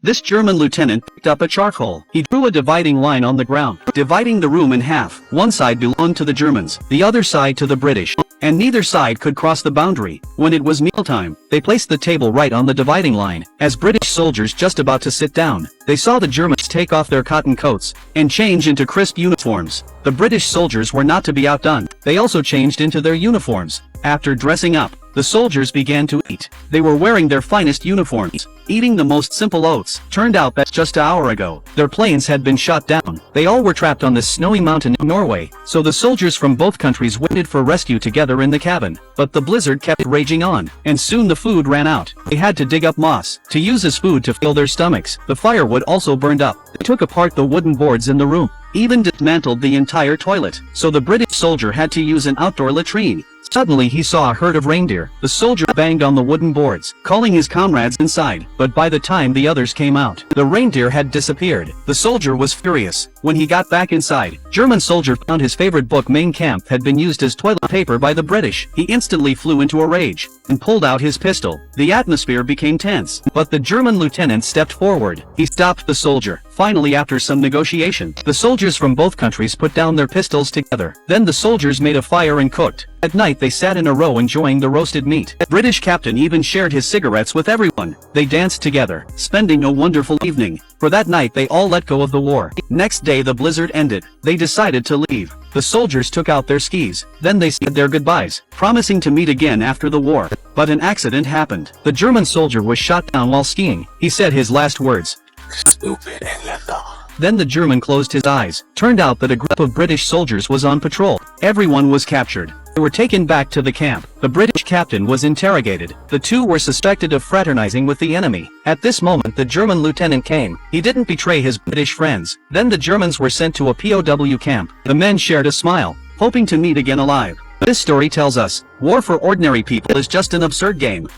This German lieutenant picked up a charcoal. He drew a dividing line on the ground, dividing the room in half. One side belonged to the Germans, the other side to the British, and neither side could cross the boundary. When it was mealtime, they placed the table right on the dividing line. As British soldiers just about to sit down, they saw the Germans take off their cotton coats and change into crisp uniforms. The British soldiers were not to be outdone. They also changed into their uniforms. After dressing up, the soldiers began to eat. They were wearing their finest uniforms, eating the most simple oats. Turned out that just an hour ago, their planes had been shot down. They all were trapped on this snowy mountain in Norway, so the soldiers from both countries waited for rescue together in the cabin. But the blizzard kept raging on, and soon the food ran out. They had to dig up moss to use as food to fill their stomachs. The firewood also burned up. They took apart the wooden boards in the room, even dismantled the entire toilet, so the British soldier had to use an outdoor latrine. Suddenly he saw a herd of reindeer. The soldier banged on the wooden boards, calling his comrades inside, but by the time the others came out, the reindeer had disappeared. The soldier was furious. When he got back inside, German soldier found his favorite book Mein Kampf had been used as toilet paper by the British. He instantly flew into a rage and pulled out his pistol. The atmosphere became tense, but the German lieutenant stepped forward. He stopped the soldier. Finally, after some negotiation, the soldiers from both countries put down their pistols together. Then the soldiers made a fire and cooked. At night they sat in a row enjoying the roasted meat. The British captain even shared his cigarettes with everyone. They danced together, spending a wonderful evening. For that night they all let go of the war. Next day the blizzard ended. They decided to leave. The soldiers took out their skis. Then they said their goodbyes, promising to meet again after the war. But an accident happened. The German soldier was shot down while skiing. He said his last words, "Stupid Engländer." Then the German closed his eyes. Turned out that a group of British soldiers was on patrol. Everyone was captured. They were taken back to the camp. The British captain was interrogated. The two were suspected of fraternizing with the enemy. At this moment the German lieutenant came. He didn't betray his British friends. Then the Germans were sent to a POW camp. The men shared a smile, hoping to meet again alive. This story tells us, war for ordinary people is just an absurd game.